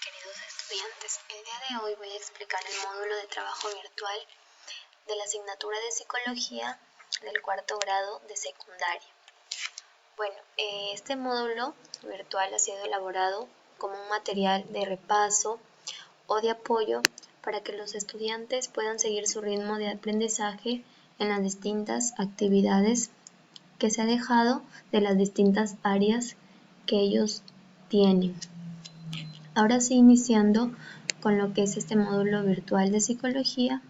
queridos estudiantes. El día de hoy voy a explicar el módulo de trabajo virtual de la asignatura de Psicología del cuarto grado de secundaria. Bueno, este módulo virtual ha sido elaborado como un material de repaso o de apoyo para que los estudiantes puedan seguir su ritmo de aprendizaje en las distintas actividades que se ha dejado de las distintas áreas que ellos tienen. Ahora sí, iniciando con lo que es este módulo virtual de psicología,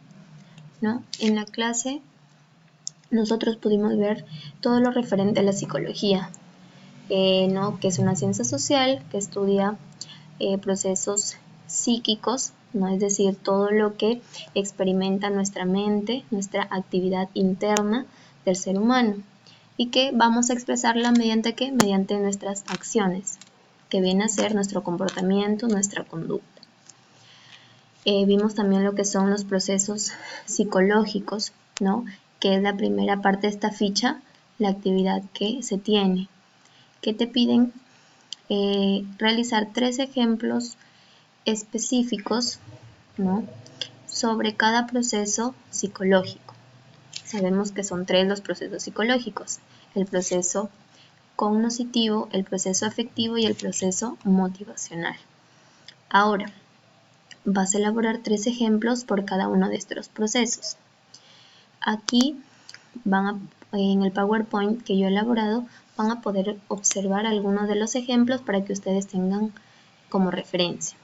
¿no? En la clase nosotros pudimos ver todo lo referente a la psicología, ¿no? Que es una ciencia social que estudia procesos psíquicos, ¿no? Es decir, todo lo que experimenta nuestra mente, nuestra actividad interna del ser humano, y que vamos a expresarla mediante ¿qué? Mediante nuestras acciones, que viene a ser nuestro comportamiento, nuestra conducta. Vimos también lo que son los procesos psicológicos, ¿no? Que es la primera parte de esta ficha, la actividad que se tiene, que te piden realizar 3 ejemplos específicos, ¿no? Sobre cada proceso psicológico. Sabemos que son 3 los procesos psicológicos: el proceso cognoscitivo, el proceso afectivo y el proceso motivacional. Ahora, vas a elaborar 3 ejemplos por cada uno de estos procesos. Aquí en el PowerPoint que yo he elaborado, van a poder observar algunos de los ejemplos para que ustedes tengan como referencia.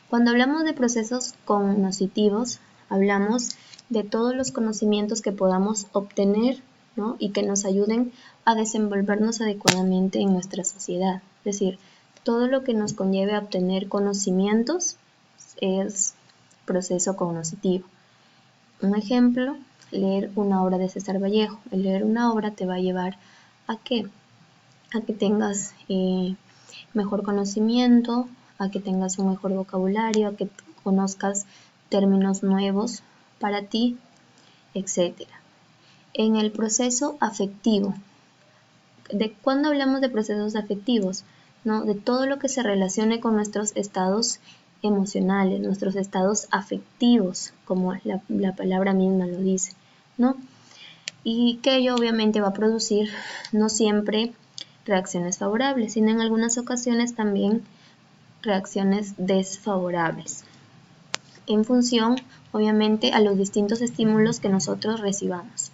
Cuando hablamos de procesos cognitivos, hablamos de todos los conocimientos que podamos obtener, ¿no? Y que nos ayuden a desenvolvernos adecuadamente en nuestra sociedad. Es decir, todo lo que nos conlleve a obtener conocimientos es proceso cognitivo. Un ejemplo, leer una obra de César Vallejo. El leer una obra te va a llevar a que tengas mejor conocimiento, a que tengas un mejor vocabulario, a que conozcas términos nuevos para ti, etc. En el proceso afectivo, ¿de cuándo hablamos de procesos afectivos? ¿No? De todo lo que se relacione con nuestros estados emocionales, nuestros estados afectivos, como la palabra misma lo dice, ¿no? Y que ello obviamente va a producir no siempre reacciones favorables, sino en algunas ocasiones también reacciones desfavorables, en función obviamente a los distintos estímulos que nosotros recibamos.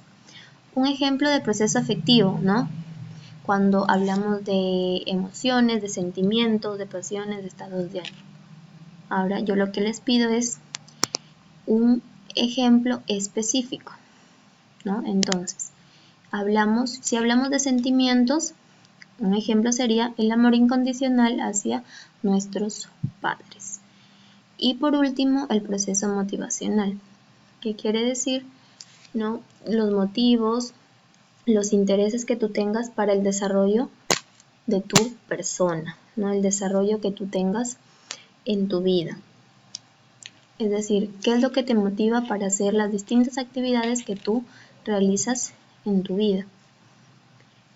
Un ejemplo de proceso afectivo, ¿no? Cuando hablamos de emociones, de sentimientos, de pasiones, de estados de ánimo. Ahora yo lo que les pido es un ejemplo específico, ¿no? Entonces, si hablamos de sentimientos, un ejemplo sería el amor incondicional hacia nuestros padres. Y por último, el proceso motivacional, que quiere decir, ¿no? Los motivos, los intereses que tú tengas para el desarrollo de tu persona, ¿no? El desarrollo que tú tengas en tu vida. Es decir, ¿qué es lo que te motiva para hacer las distintas actividades que tú realizas en tu vida?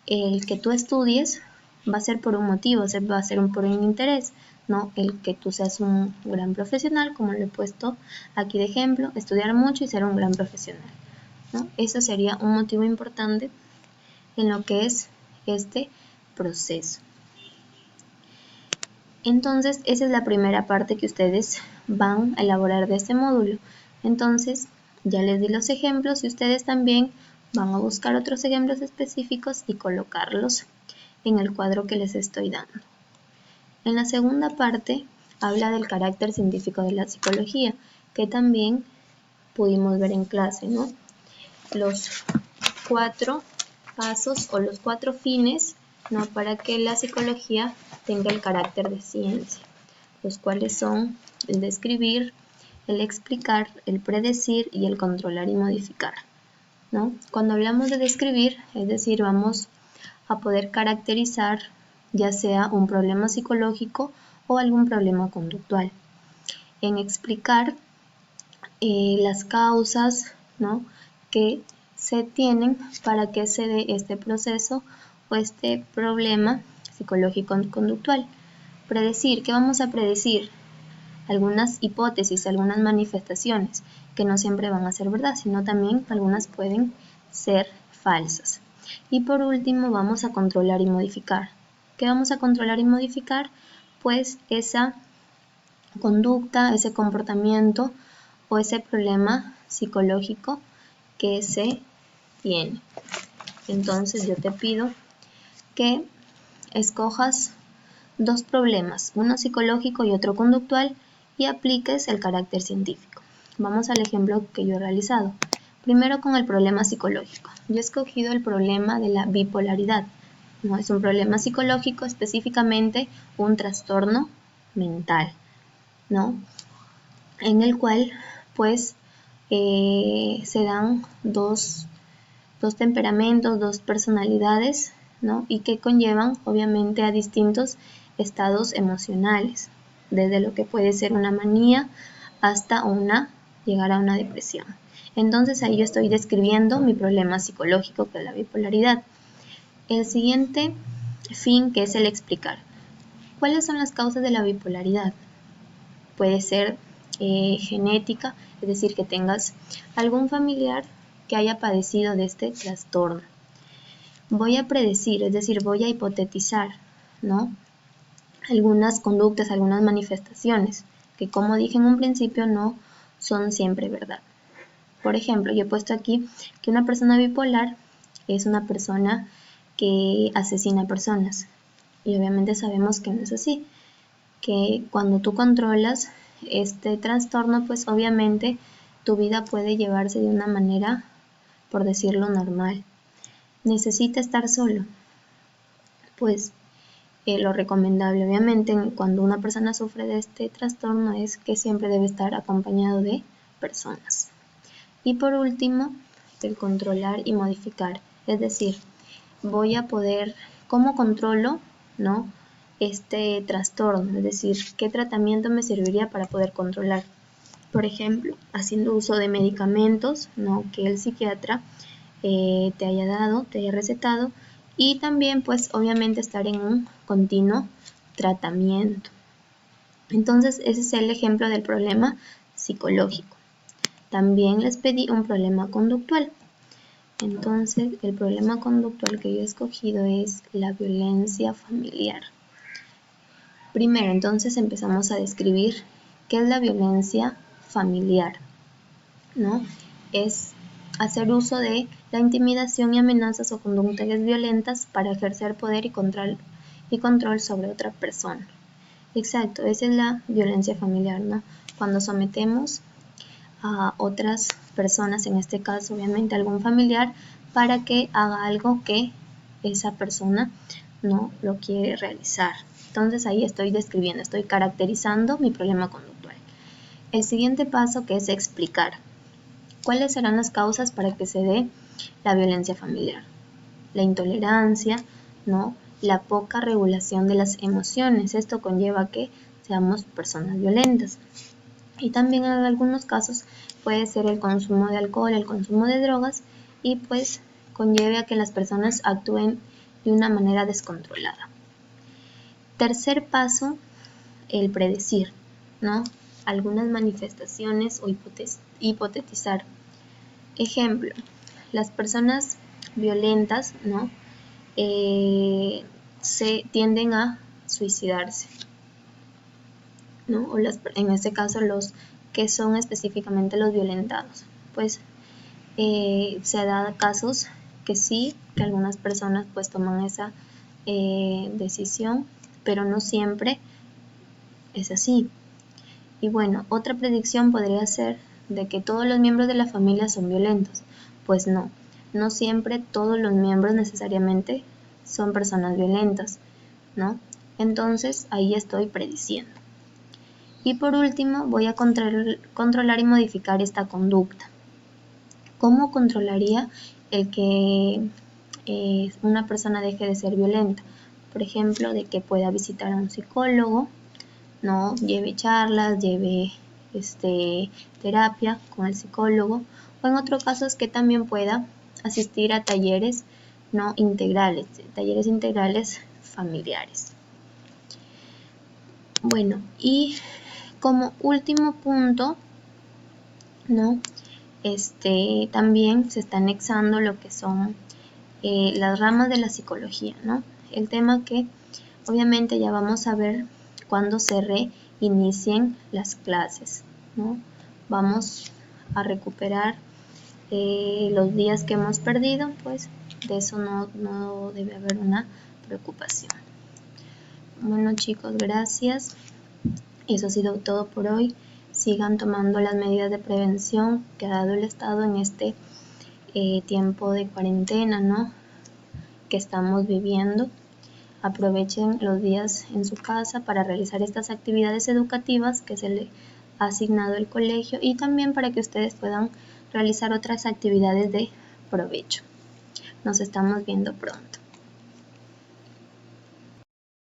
El que tú estudies va a ser por un motivo, va a ser por un interés, ¿no? El que tú seas un gran profesional, como lo he puesto aquí de ejemplo, estudiar mucho y ser un gran profesional, ¿no? Eso sería un motivo importante en lo que es este proceso. Entonces, esa es la primera parte que ustedes van a elaborar de este módulo. Entonces, ya les di los ejemplos y ustedes también van a buscar otros ejemplos específicos y colocarlos en el cuadro que les estoy dando. En la segunda parte habla del carácter científico de la psicología, que también pudimos ver en clase, ¿no? Los 4 pasos o los 4 fines, ¿no? Para que la psicología tenga el carácter de ciencia, los cuales son el describir, el explicar, el predecir y el controlar y modificar, ¿no? Cuando hablamos de describir, es decir, vamos a poder caracterizar ya sea un problema psicológico o algún problema conductual. En explicar las causas, ¿no? que se tienen para que se dé este proceso o este problema psicológico conductual. Predecir, ¿qué vamos a predecir? algunas hipótesis, algunas manifestaciones que no siempre van a ser verdad, sino también algunas pueden ser falsas. Y por último vamos a controlar y modificar. ¿Qué vamos a controlar y modificar? Pues esa conducta, ese comportamiento o ese problema psicológico que se tiene. Entonces yo te pido que escojas dos problemas, uno psicológico y otro conductual, y apliques el carácter científico. Vamos al ejemplo que yo he realizado. Primero con el problema psicológico. Yo he escogido el problema de la bipolaridad. No es un problema psicológico, específicamente un trastorno mental, ¿no? En el cual pues se dan dos temperamentos, dos personalidades, ¿no? Y que conllevan obviamente a distintos estados emocionales, desde lo que puede ser una manía hasta llegar a una depresión. Entonces ahí yo estoy describiendo mi problema psicológico, que es la bipolaridad. El siguiente fin, que es el explicar. ¿Cuáles son las causas de la bipolaridad? Puede ser genética, es decir, que tengas algún familiar que haya padecido de este trastorno. Voy a predecir, es decir, voy a hipotetizar, ¿no? Algunas conductas, algunas manifestaciones, que como dije en un principio no son siempre verdad. Por ejemplo, yo he puesto aquí que una persona bipolar es una persona que asesina personas. Y obviamente sabemos que no es así, que cuando tú controlas este trastorno, pues obviamente tu vida puede llevarse de una manera, por decirlo, normal. ¿Necesita estar solo? Pues lo recomendable, obviamente, cuando una persona sufre de este trastorno es que siempre debe estar acompañado de personas. Y por último, el controlar y modificar, es decir, voy a poder, ¿cómo controlo, no, este trastorno? Es decir, ¿qué tratamiento me serviría para poder controlar? Por ejemplo, haciendo uso de medicamentos, ¿no?, que el psiquiatra te haya dado, te haya recetado, y también pues obviamente estar en un continuo tratamiento. Entonces ese es el ejemplo del problema psicológico. También les pedí un problema conductual. Entonces el problema conductual que yo he escogido es la violencia familiar. Primero, entonces empezamos a describir qué es la violencia familiar, ¿no? Es hacer uso de la intimidación y amenazas o conductas violentas para ejercer poder y control sobre otra persona. Exacto, esa es la violencia familiar, ¿no? Cuando sometemos a otras personas, en este caso obviamente algún familiar, para que haga algo que esa persona no lo quiere realizar. Entonces ahí estoy describiendo, estoy caracterizando mi problema conductual. El siguiente paso, que es explicar. ¿Cuáles serán las causas para que se dé la violencia familiar? La intolerancia, ¿no? La poca regulación de las emociones. Esto conlleva que seamos personas violentas. Y también en algunos casos puede ser el consumo de alcohol, el consumo de drogas, y pues conlleve a que las personas actúen de una manera descontrolada. Tercer paso, el predecir, ¿no? Algunas manifestaciones o hipotetizar. Ejemplo, las personas violentas, ¿no?, se tienden a suicidarse, ¿no? O en este caso los que son específicamente los violentados. Pues se da casos que sí, que algunas personas pues toman esa decisión, pero no siempre es así. Y bueno, otra predicción podría ser de que todos los miembros de la familia son violentos. Pues no siempre todos los miembros necesariamente son personas violentas, ¿no? Entonces ahí estoy prediciendo. Y por último, voy a controlar y modificar esta conducta. ¿Cómo controlaría el que una persona deje de ser violenta? Por ejemplo, de que pueda visitar a un psicólogo, no lleve charlas, lleve terapia con el psicólogo, o en otros casos que también pueda asistir a talleres no integrales, talleres integrales familiares. Bueno, y como último punto, ¿no? También se está anexando lo que son las ramas de la psicología, ¿no? El tema que obviamente ya vamos a ver cuando se reinicien las clases, ¿no? Vamos a recuperar los días que hemos perdido, pues de eso no debe haber una preocupación. Bueno chicos, gracias. Eso ha sido todo por hoy. Sigan tomando las medidas de prevención que ha dado el Estado en este tiempo de cuarentena, ¿no? Que estamos viviendo. Aprovechen los días en su casa para realizar estas actividades educativas que se le ha asignado el colegio y también para que ustedes puedan realizar otras actividades de provecho. Nos estamos viendo pronto.